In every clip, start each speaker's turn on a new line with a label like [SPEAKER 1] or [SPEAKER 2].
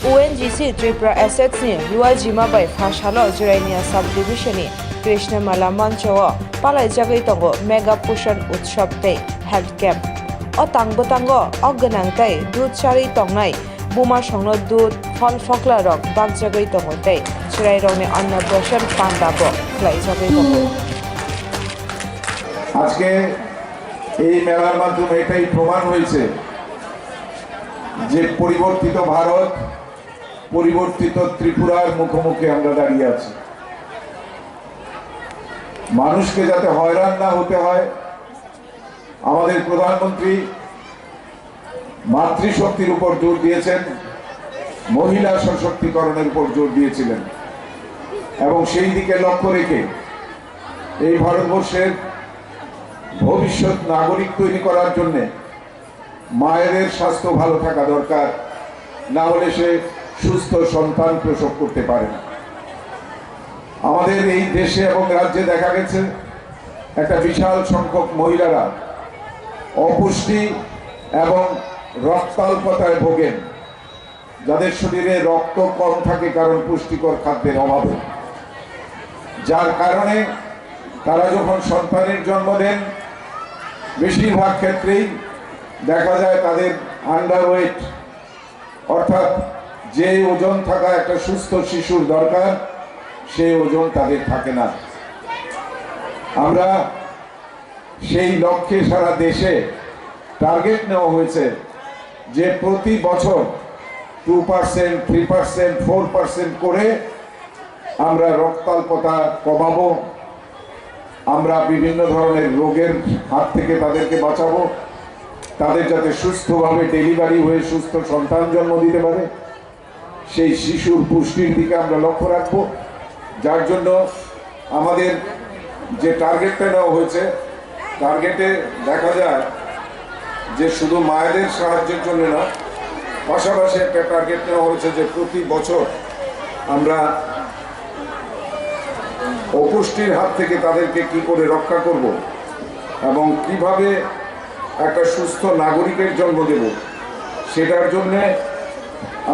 [SPEAKER 1] ONGC Tripura Assets ni Luai Jima bai Phashalo Jirainia Subdivision ni Krishna Malaman Chawa Palai Jagai Tongo Mega Pushan Utshab Tei Health Camp O Tangbo Tango O Ganang Tei Dud Chari Tongnai Buma Shongno Dud Phol Phokla Rok Bag Jagai Tongo Tei Chirai Rok ni Anna Boshan Pandabo Palai Jagai Tongo
[SPEAKER 2] আজকে এই মেলার মাধ্যমে এটাই প্রমাণ হয়েছে যে পরিবর্তিত ভারত পরিবর্তিত ত্রিপুরার মুখোমুখি আমরা দাঁড়িয়ে আছি। মানুষকে যাতে হয়রান না হতে হয়, আমাদের প্রধানমন্ত্রী মাতৃশক্তির উপর জোর দিয়েছেন, মহিলা সশক্তিকরণের উপর জোর দিয়েছিলেন এবং সেই দিকে লক্ষ্য রেখে এই ভারতবর্ষের ভবিষ্যৎ নাগরিক তৈরি করার জন্য মায়েদের স্বাস্থ্য ভালো থাকা দরকার, না হলে সে সুস্থ সন্তান প্রসব করতে পারে না। আমাদের এই দেশে এবং রাজ্যে দেখা গেছে একটা বিশাল সংখ্যক মহিলারা অপুষ্টি এবং রক্তাল্পতায় ভোগেন, যাদের শরীরে রক্ত কম থাকে কারণ পুষ্টিকর খাদ্যের অভাবে, যার কারণে তারা যখন সন্তানের জন্ম দেন বেশিরভাগ ক্ষেত্রেই দেখা যায় তাদের আন্ডারওয়েট, অর্থাৎ যে ওজন থাকা একটা সুস্থ শিশুর দরকার সেই ওজন তাদের থাকে না। আমরা সেই লক্ষ্যে সারা দেশে টার্গেট নেওয়া হয়েছে যে প্রতি বছর 2%, 3%, 4% করে আমরা রক্তাল্পতা কমাবো, আমরা বিভিন্ন ধরনের রোগের হাত থেকে তাদেরকে বাঁচাবো, তাদের যাতে সুস্থভাবে ডেলিভারি হয়ে সুস্থ সন্তান জন্ম দিতে পারে সেই শিশুর পুষ্টির দিকে আমরা লক্ষ্য রাখবো। যার জন্য আমাদের যে টার্গেটটা নেওয়া হয়েছে, টার্গেটে দেখা যায় যে শুধু মায়েদের সাহায্যের জন্য না, পাশাপাশি একটা টার্গেট নেওয়া হয়েছে যে প্রতি বছর আমরা অপুষ্টির হাত থেকে তাদেরকে কি করে রক্ষা করব এবং কিভাবে একটা সুস্থ নাগরিকের জন্ম দেব, সেটার জন্যে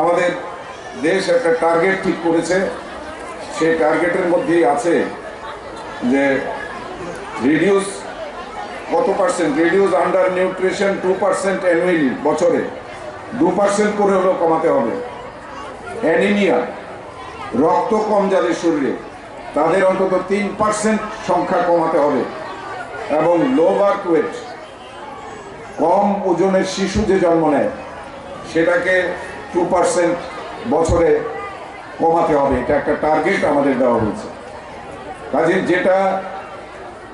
[SPEAKER 2] আমাদের দেশ একটা টার্গেট ঠিক করেছে। সেই টার্গেটের মধ্যেই আছে যে রিডিউস কত percent, reduce under nutrition 2% annually, বছরে 2% করে হলেও কমাতে হবে। অ্যানিমিয়া, রক্ত কম যাদের শরীরে তাদের অন্তত 3% সংখ্যা কমাতে হবে এবং লো বার্থ ওয়েট, কম ওজনের শিশু যে জন্ম নেয় সেটাকে 2% বছরে কমাতে হবে। এটা একটা টার্গেট আমাদের দেওয়া হয়েছে। কাজে যেটা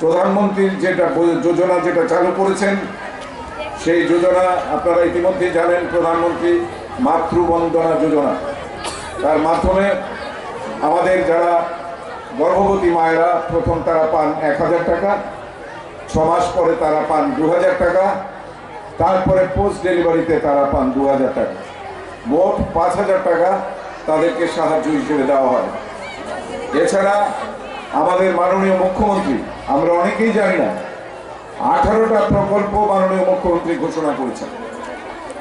[SPEAKER 2] প্রধানমন্ত্রীর যেটা যোজনা যেটা চালু করেছেন, সেই যোজনা আপনারা ইতিমধ্যে জানেন, প্রধানমন্ত্রী মাতৃবন্দনা যোজনা। তার মাধ্যমে আমাদের যারা গর্ভবতী মায়েরা প্রথম তারা পান 1000 টাকা, 6 মাস পরে তারা পান 2000 টাকা, তারপরে পোস্ট ডেলিভারিতে তারা পান 2000 টাকা, মোট 5000 টাকা তাদেরকে সাহায্য হিসেবে দেওয়া হয়। এছাড়া আমাদের মাননীয় মুখ্যমন্ত্রী, আমরা অনেকেই জানি না, 18টা প্রকল্প মাননীয় মুখ্যমন্ত্রী ঘোষণা করেছেন।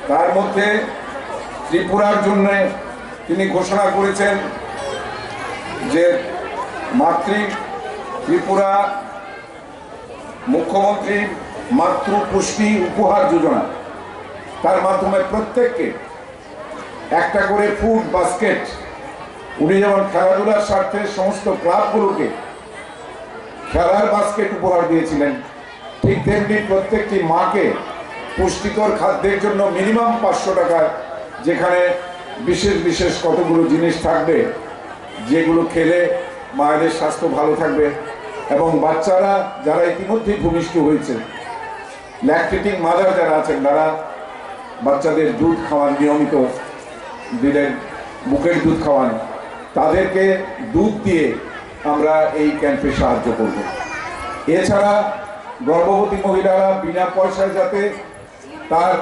[SPEAKER 2] তার মধ্যে ত্রিপুরার জন্য তিনি ঘোষণা করেছেন যে ত্রিপুরা মুখ্যমন্ত্রী মাতৃ পুষ্টি উপহার যোজনা, তার মাধ্যমে প্রত্যেককে একটা করে ফুড বাস্কেট, উনি যেমন খেলাধুলার স্বার্থে সমস্ত ক্লাবগুলোকে খেলার বাস্কেট উপহার দিয়েছিলেন, ঠিক তেমনি প্রত্যেকটি মাকে পুষ্টিকর খাদ্যের জন্য মিনিমাম 500 টাকা, যেখানে বিশেষ বিশেষ কতগুলো জিনিস থাকবে যেগুলো খেলে মায়েদের স্বাস্থ্য ভালো থাকবে এবং বাচ্চারা যারা ইতিমধ্যেই ভূমিষ্ঠ হয়েছে, ল্যাকটেটিং মাদার যারা আছেন, তারা বাচ্চাদের দুধ খাওয়ান, নিয়মিত দিনের বুকের দুধ খাওয়ান, তাদেরকে দুধ দিয়ে আমরা এই ক্যাম্পে সাহায্য করব। এছাড়া গর্ভবতী মহিলারা বিনা পয়সায় যাতে তার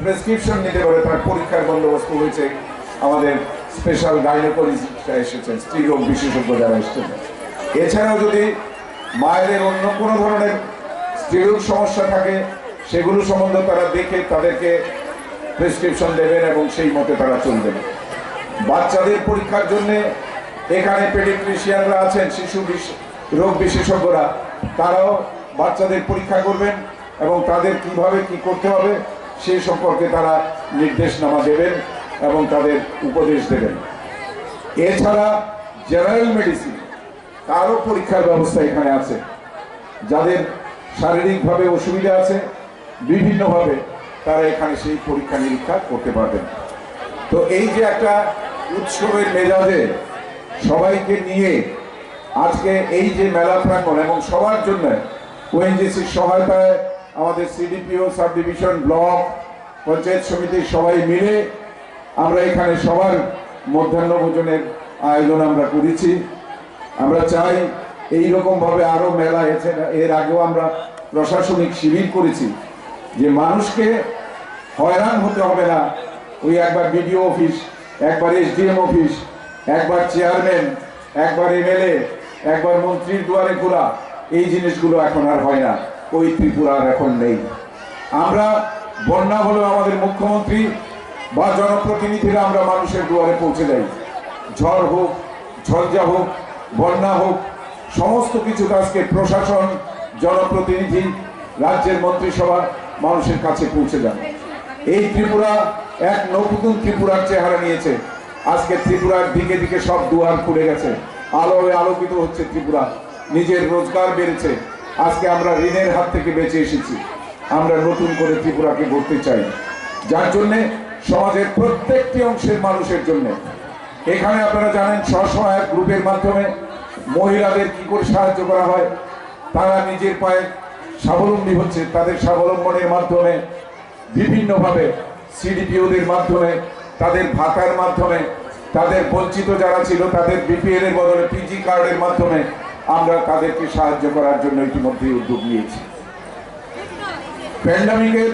[SPEAKER 2] প্রেসক্রিপশন নিতে পারে, তার পরীক্ষার বন্দোবস্ত হয়েছে। আমাদের স্পেশাল গাইনোকোলজিস্টরা এসেছেন, স্ত্রীরোগ বিশেষজ্ঞ যারা এসেছেন। এছাড়াও যদি মায়েদের অন্য কোনো ধরনের স্ত্রীরোগ সমস্যা থাকে, সেগুলো সম্বন্ধে তারা দেখে তাদেরকে প্রেসক্রিপশন দেবেন এবং সেই মতে তারা চলবেন। বাচ্চাদের পরীক্ষার জন্য এখানে পেডিয়াট্রিশিয়ানরা আছেন, রোগ বিশেষজ্ঞরা, তারাও বাচ্চাদের পরীক্ষা করবেন এবং তাদের কিভাবে কি করতে হবে সেই সম্পর্কে তারা নির্দেশনামা দেবেন এবং তাদের উপদেশ দেবেন। এছাড়া জেনারেল মেডিসিন তারও পরীক্ষার ব্যবস্থা এখানে আছে। যাদের শারীরিকভাবে অসুবিধা আছে বিভিন্নভাবে তারা এখানে সেই পরীক্ষা নিরীক্ষা করতে পারবেন। তো এই যে একটা উৎসবের মেজাজে সবাইকে নিয়ে আজকে এই যে মেলা প্রাঙ্গণ এবং সবার জন্য ওএনজিসির সহায়তায় আমাদের CDPO, sub division, block, panchayat সমিতির সবাই মিলে আমরা এখানে সবার মধ্যাহ্ন ভোজনের আয়োজন আমরা করেছি। আমরা চাই এইরকমভাবে আরও মেলা হয়েছে। এর আগেও আমরা প্রশাসনিক শিবির করেছি যে মানুষকে হয়রান হতে হবে না। ওই একবার বিডিও অফিস, একবার এসডিএম অফিস, একবার চেয়ারম্যান, একবার এমএলএ, একবার মন্ত্রীর দুয়ারে ঘোরা, এই জিনিসগুলো এখন আর হয় না। ওই ত্রিপুরার এখন নেই। আমরা বন্যা হলেও আমাদের মুখ্যমন্ত্রী বা জনপ্রতিনিধিরা আমরা মানুষের দুয়ারে পৌঁছে যাই। ঝড় হোক, ঝঞ্ঝা হোক, বন্যা হোক, সমস্ত কিছু কাজকে প্রশাসন, জনপ্রতিনিধি, রাজ্যের মন্ত্রিসভা মানুষের কাছে পৌঁছে যান। এই ত্রিপুরা এক নতুন ত্রিপুরার চেহারা নিয়েছে। আজকে ত্রিপুরার দিকে দিকে সব দুয়ার খুলে গেছে, আলোয় আলোকিত হচ্ছে ত্রিপুরা। নিজের রোজগার বেড়েছে। আজকে আমরা ঋণের হাত থেকে বেঁচে এসেছি। আমরা নতুন করে ত্রিপুরাকে গড়তে চাই, যার জন্যে সমাজের প্রত্যেকটি অংশের মানুষের জন্য এখানে আপনারা জানেন স্বসহায়ক গ্রুপের মাধ্যমে মহিলাদের কি করে সাহায্য করা হয়। তারা নিজের পায়ে স্বাবলম্বী হচ্ছে। তাদের স্বাবলম্বনের মাধ্যমে বিভিন্নভাবে সিডিপিওদের মাধ্যমে, তাদের ভাতার মাধ্যমে, তাদের বঞ্চিত যারা ছিল তাদের বিপিএল এর বদলে পিজি কার্ডের মাধ্যমে আমরা তাদেরকে সাহায্য করার জন্য ইতিমধ্যে উদ্যোগ নিয়েছি। প্যান্ডামিকের